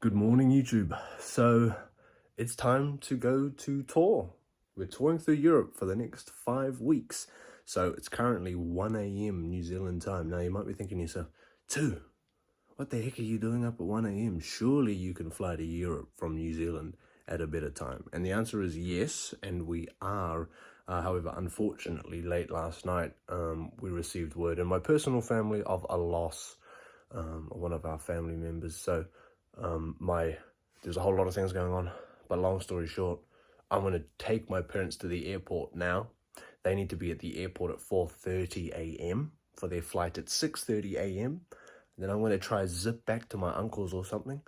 Good morning, YouTube. So it's time to go to tour. We're touring through Europe for the next 5 weeks. So it's currently 1 a.m. New Zealand time. Now you might be thinking to yourself, "2, what the heck are you doing up at 1 a.m.? Surely you can fly to Europe from New Zealand at a better time." And the answer is yes, and we are. However, unfortunately, late last night, we received word in my personal family of a loss of one of our family members. So there's a whole lot of things going on, but long story short, I'm going to take my parents to the airport now. They need to be at the airport at 4:30 a.m. for their flight at 6:30 a.m. Then I'm going to try zip back to my uncle's or something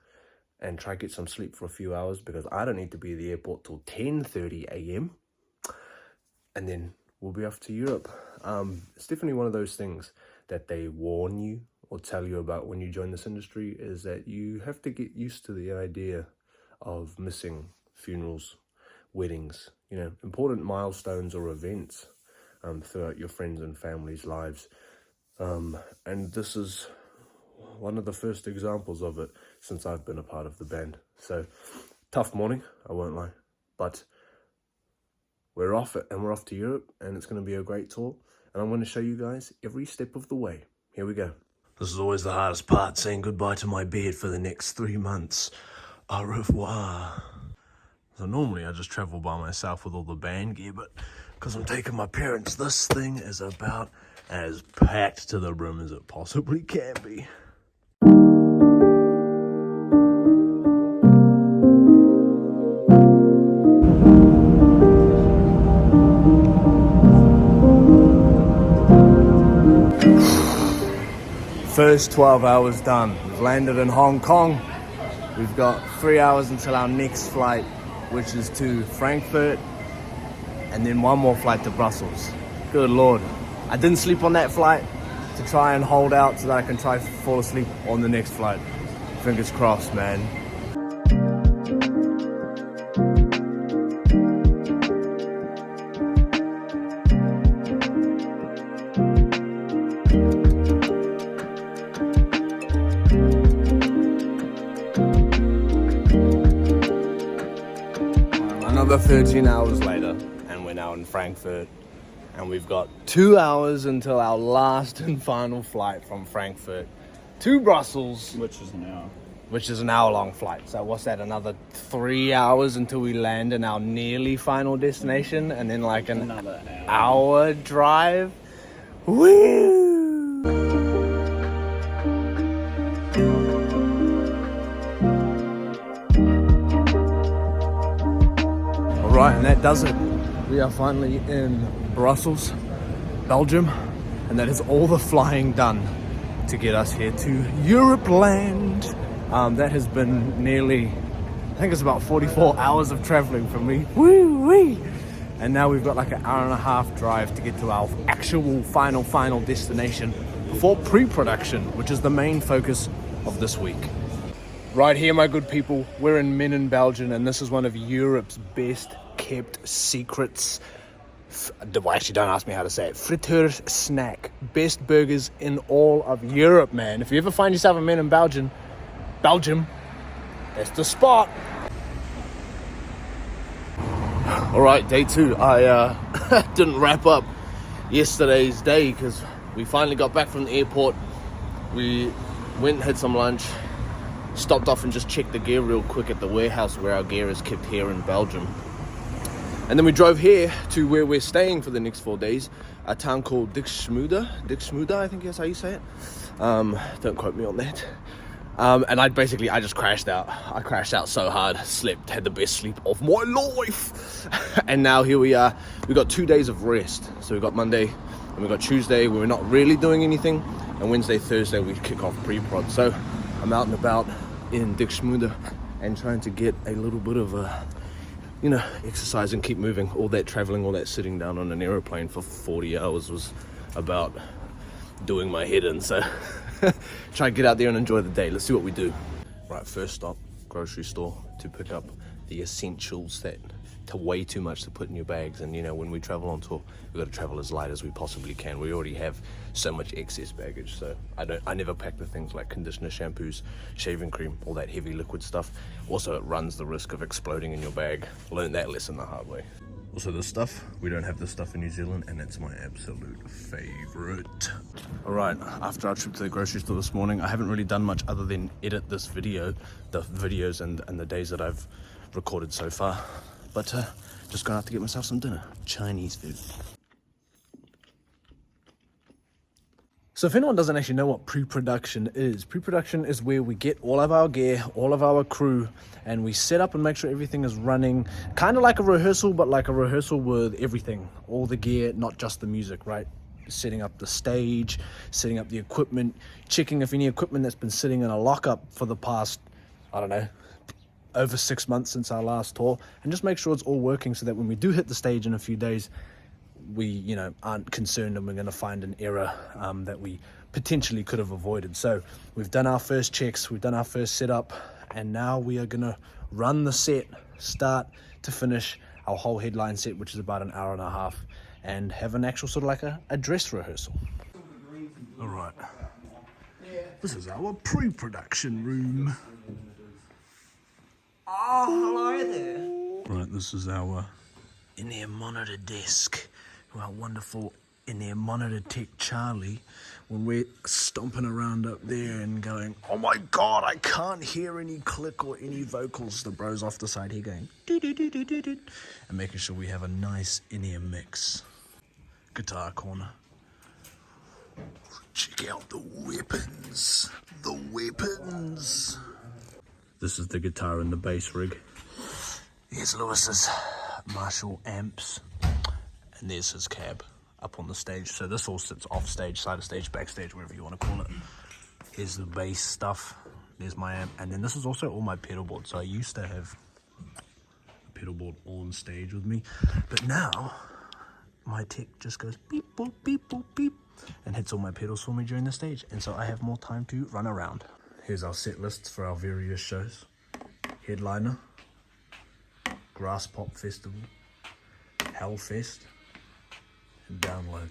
and try get some sleep for a few hours because I don't need to be at the airport till 10:30 a.m. And then we'll be off to Europe. It's definitely one of those things that they warn you or tell you about when you join this industry, is that you have to get used to the idea of missing funerals, weddings, important milestones or events throughout your friends and family's lives. And this is one of the first examples of it since I've been a part of the band. So tough morning, I won't lie, but we're off it, and we're off to Europe, and it's going to be a great tour, and I'm going to show you guys every step of the way. Here we go. This is always the hardest part, saying goodbye to my bed for the next 3 months. Au revoir. So normally I just travel by myself with all the band gear, but because I'm taking my parents, this thing is about as packed to the brim as it possibly can be. First 12 hours done. We've landed in Hong Kong. We've got 3 hours until our next flight, which is to Frankfurt, and then one more flight to Brussels. Good Lord. I didn't sleep on that flight to try and hold out so that I can try to fall asleep on the next flight. Fingers crossed, man. Another 13 hours later, and we're now in Frankfurt, and we've got 2 hours until our last and final flight from Frankfurt to Brussels, Which is an hour. which is an hour-long flight. So what's that, another 3 hours until we land in our nearly final destination, and then like an Another hour drive? Woo! Right, and that does it. We are finally in Brussels, Belgium, and that is all the flying done to get us here to Europe land. That has been nearly, I think it's about 44 hours of traveling for me. Woo-wee! And now we've got like an hour and a half drive to get to our actual final destination before pre-production, which is the main focus of this week. Right here, my good people, we're in Menin, Belgium, and this is one of Europe's best kept secrets. Well, actually, don't ask me how to say it. Friteur snack. Best burgers in all of Europe, man. If you ever find yourself in Menin, Belgium, that's the spot. All right, day 2. I didn't wrap up yesterday's day because we finally got back from the airport. We went and had some lunch. Stopped off and just checked the gear real quick at the warehouse where our gear is kept here in Belgium. And then we drove here to where we're staying for the next 4 days, a town called Dixmude, I think that's how you say it. Don't quote me on that. And I just crashed out. I crashed out so hard, slept, had the best sleep of my life. And now here we are. We got 2 days of rest. So we got Monday and we got Tuesday where we're not really doing anything. And Wednesday, Thursday, we kick off pre-prod. So I'm out and about in Dixmude and trying to get a little bit of exercise and keep moving. All that traveling, all that sitting down on an aeroplane for 40 hours was about doing my head in. So try and get out there and enjoy the day. Let's see what we do. Right, first stop, grocery store to pick up the essentials that are way too much to put in your bags. And you know, when we travel on tour, we've got to travel as light as we possibly can. We already have so much excess baggage, so I never pack the things like conditioner, shampoos, shaving cream, all that heavy liquid stuff. Also, it runs the risk of exploding in your bag. Learned that lesson the hard way. Also, this stuff, we don't have this stuff in New Zealand, and it's my absolute favorite. All right, after our trip to the grocery store this morning, I haven't really done much other than edit this video, the videos and the days that I've recorded so far. But just gone out to get myself some dinner, Chinese food. So if anyone doesn't actually know what pre-production is where we get all of our gear, all of our crew, and we set up and make sure everything is running, kind of like a rehearsal, but like a rehearsal with everything, all the gear, not just the music, right? Setting up the stage, setting up the equipment, checking if any equipment that's been sitting in a lockup for the past, I don't know, over 6 months since our last tour, and just make sure it's all working so that when we do hit the stage in a few days, we, you know, aren't concerned and we're going to find an error that we potentially could have avoided. So we've done our first checks, we've done our first setup, and now we are going to run the set, start to finish, our whole headline set, which is about an hour and a half, and have an actual sort of like a dress rehearsal. All right, this is our pre-production room. Oh, hello there. Right, this is our in-ear monitor desk. Our wonderful in-ear monitor tech Charlie, when we're stomping around up there and going, oh my god, I can't hear any click or any vocals. The bro's off the side here going do-do-do-do-do-do, and making sure we have a nice in-ear mix. Guitar corner. Check out the weapons. The weapons. This is the guitar and the bass rig. Here's Lewis's Marshall amps. And there's his cab up on the stage. So this all sits off stage, side of stage, backstage, whatever you want to call it. Here's the bass stuff. There's my amp. And then this is also all my pedal board. So I used to have a pedal board on stage with me. But now, my tech just goes beep, boop, beep, boop, beep. And hits all my pedals for me during the stage. And so I have more time to run around. Here's our set lists for our various shows. Headliner. Grass Pop Festival. Hellfest. Download.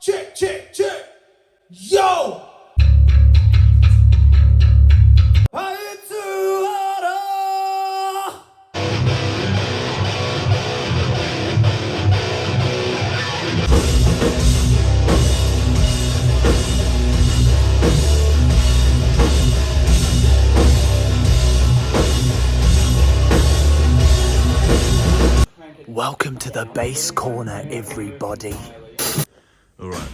Check, check, check. Yo! Welcome to the bass corner, everybody. Alright,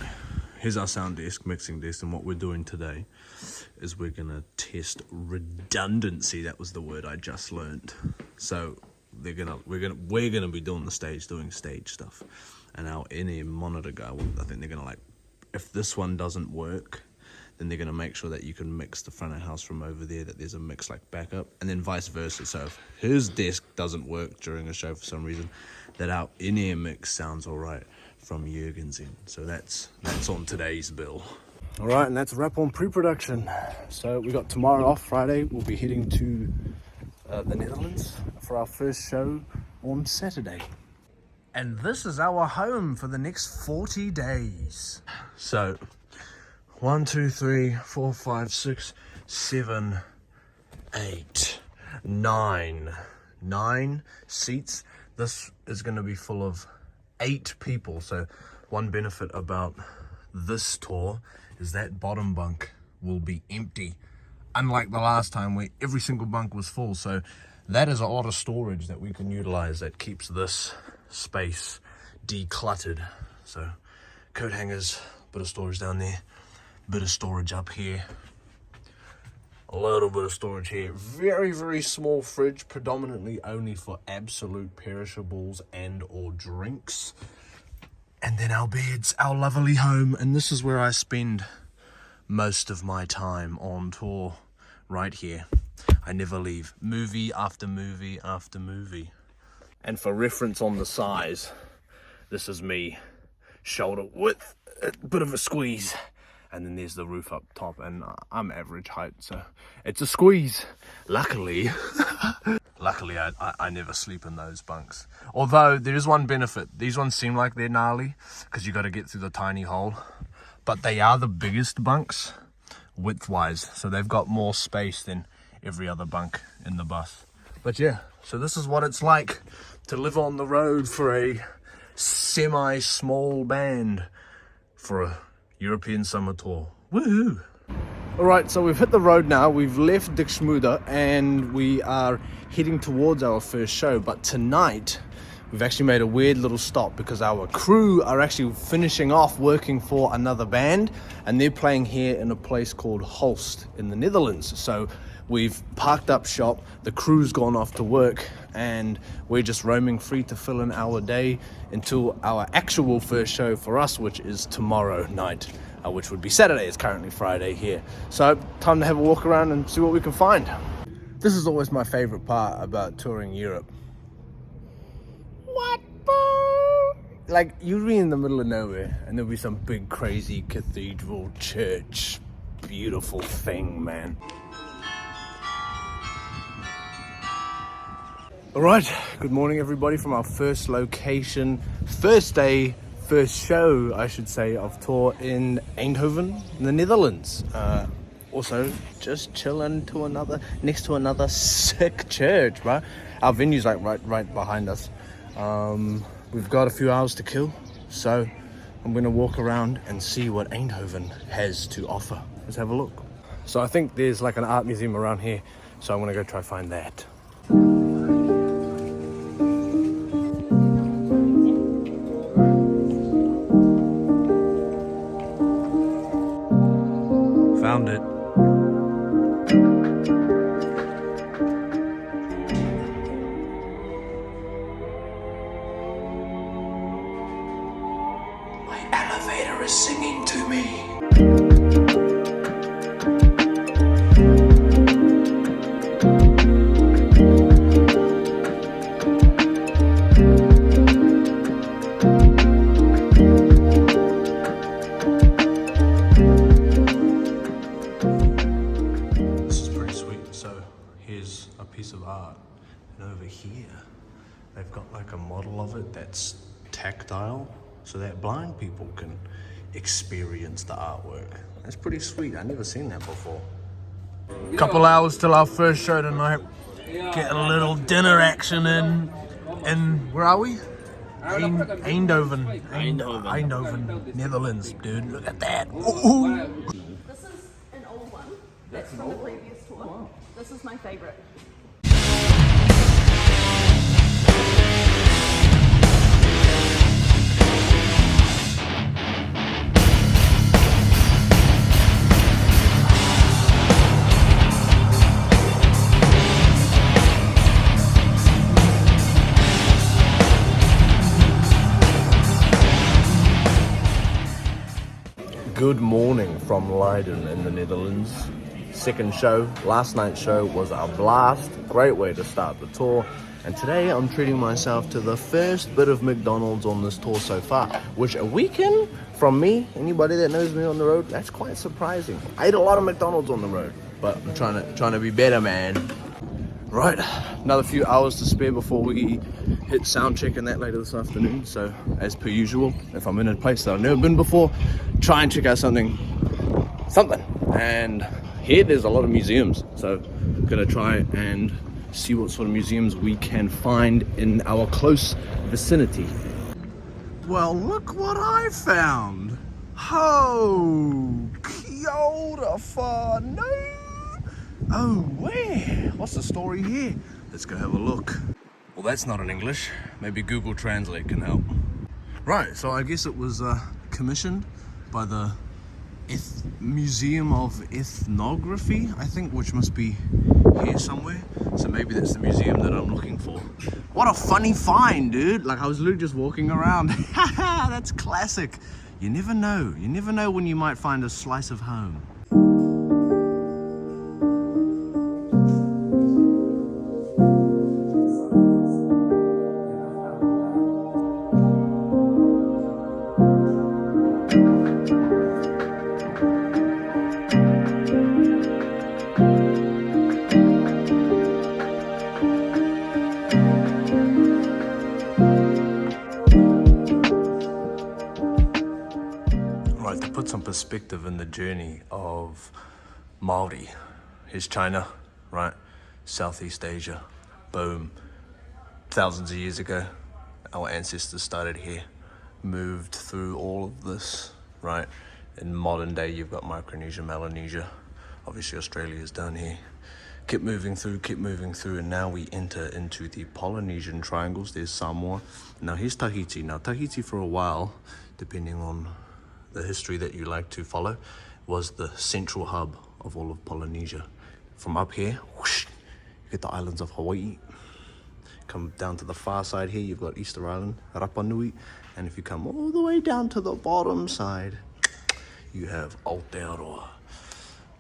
here's our sound desk, mixing desk, and what we're doing today is we're gonna test redundancy. That was the word I just learned. So we're gonna be doing stage stuff, and our in-ear monitor guy, I think they're gonna, like, if this one doesn't work, then they're gonna make sure that you can mix the front of house from over there, that there's a mix like backup, and then vice versa. So if his desk doesn't work during a show for some reason, that our in-ear mix sounds all right from Jürgen's end. So that's on today's bill. All right, and that's a wrap on pre-production. So we got tomorrow off. Friday we'll be heading to the Netherlands for our first show on Saturday. And this is our home for the next 40 days. So 1, 2, 3, 4, 5, 6, 7, 8, 9. 9 seats. This is going to be full of 8 people. So one benefit about this tour is that bottom bunk will be empty, unlike the last time where every single bunk was full. So that is a lot of storage that we can utilize, that keeps this space decluttered. So coat hangers, bit of storage down there, bit of storage up here, a little bit of storage here. Very, very small fridge, predominantly only for absolute perishables and or drinks. And then our beds, our lovely home. And this is where I spend most of my time on tour, right here. I never leave. Movie after movie after movie. And for reference on the size, this is me, shoulder width, a bit of a squeeze. and then there's the roof up top, and I'm average height, so it's a squeeze. Luckily, I never sleep in those bunks. Although there is one benefit. These ones seem like they're gnarly because you got to get through the tiny hole, but they are the biggest bunks width-wise, so they've got more space than every other bunk in the bus. But yeah, so this is what it's like to live on the road for a semi-small band for a European summer tour. Woohoo! Alright, so we've hit the road now. We've left Dixmude and we are heading towards our first show. But tonight, we've actually made a weird little stop because our crew are actually finishing off working for another band, and they're playing here in a place called Holst in the Netherlands. So we've parked up shop, the crew's gone off to work, and we're just roaming free to fill in our day until our actual first show for us, which is tomorrow night, which would be Saturday. It's currently Friday here. So time to have a walk around and see what we can find. This is always my favorite part about touring Europe. What, bro? Like, you'd be in the middle of nowhere and there'll be some big crazy cathedral church beautiful thing, man. All right, good morning everybody from our first location, first day, first show I should say, of tour in Eindhoven, in the Netherlands. Also just chilling next to another sick church, bro. Our venue's like right behind us. We've got a few hours to kill, so I'm gonna walk around and see what Eindhoven has to offer. Let's have a look. So I think there's like an art museum around here, so I'm gonna go try find that. Found it. My elevator is singing to me. Of art, and over here they've got like a model of it that's tactile so that blind people can experience the artwork. That's pretty sweet. I've never seen that before. Couple hours till our first show tonight. Get a little dinner action in where are we? Eindhoven, Netherlands, dude. Look at that. Ooh. This is an old one. That's from the previous tour. Wow. This is my favorite. Good morning from Leiden in the Netherlands. Second show. Last night's show was a blast. Great way to start the tour. And today I'm treating myself to the first bit of McDonald's on this tour so far, which a weekend from me, anybody that knows me on the road, that's quite surprising. I ate a lot of McDonald's on the road, but I'm trying to be better, man. Right, another few hours to spare before we hit sound check and that later this afternoon. So as per usual, if I'm in a place that I've never been before, try and check out something. And here there's a lot of museums, so I'm gonna try and see what sort of museums we can find in our close vicinity. Well, look what I found. Ho, kia ora whanau. Oh, where? What's the story here? Let's go have a look. Well, that's not in English. Maybe Google Translate can help. Right, so I guess it was commissioned by the Museum of Ethnography, I think, which must be here somewhere. So maybe that's the museum that I'm looking for. What a funny find, dude. Like, I was literally just walking around. That's classic. You never know. You never know when you might find a slice of home. perspective in the journey of Māori. Here's China, right? Southeast Asia, boom. Thousands of years ago, our ancestors started here, moved through all of this, right? In modern day, you've got Micronesia, Melanesia, obviously Australia's down here. Keep moving through, and now we enter into the Polynesian triangles. There's Samoa. Now here's Tahiti. Now Tahiti for a while, depending on the history that you like to follow, was the central hub of all of Polynesia. From up here, whoosh, you get the islands of Hawaii. Come down to the far side here, you've got Easter Island, Rapa Nui, and if you come all the way down to the bottom side, you have Aotearoa.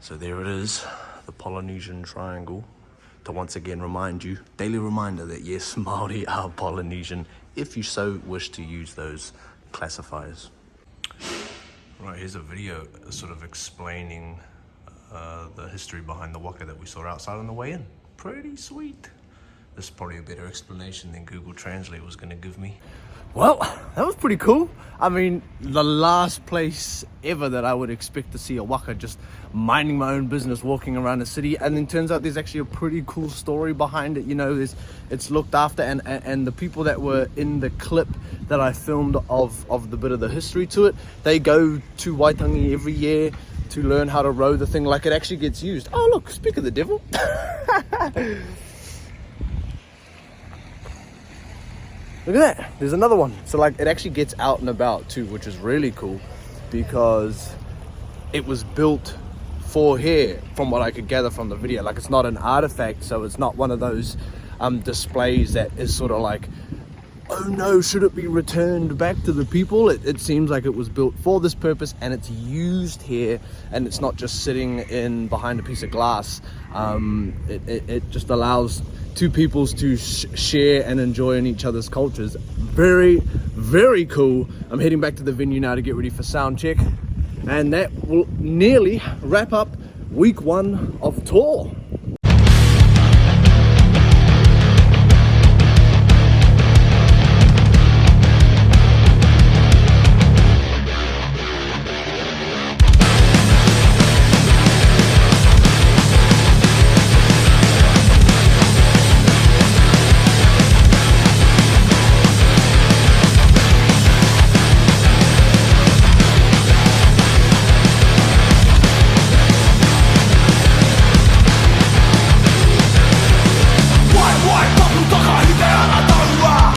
So there it is, the Polynesian triangle. To once again remind you, daily reminder that yes, Māori are Polynesian, if you so wish to use those classifiers. Right, here's a video sort of explaining the history behind the waka that we saw outside on the way in. Pretty sweet. This is probably a better explanation than Google Translate was going to give me. Well, that was pretty cool. I mean, the last place ever that I would expect to see a waka, just minding my own business, walking around the city, and then turns out there's actually a pretty cool story behind it. You know, it's looked after, and the people that were in the clip that I filmed of the bit of the history to it, they go to Waitangi every year to learn how to row the thing, like it actually gets used. Oh look, speak of the devil. Look at that, there's another one. So like it actually gets out and about too, which is really cool because it was built for here, from what I could gather from the video. Like it's not an artifact, so it's not one of those displays that is sort of like, oh no, should it be returned back to the people? It seems like it was built for this purpose and it's used here, and it's not just sitting in behind a piece of glass. It just allows two peoples to share and enjoy in each other's cultures. Very, very cool. I'm heading back to the venue now to get ready for sound check, and that will nearly wrap up week 1 of tour.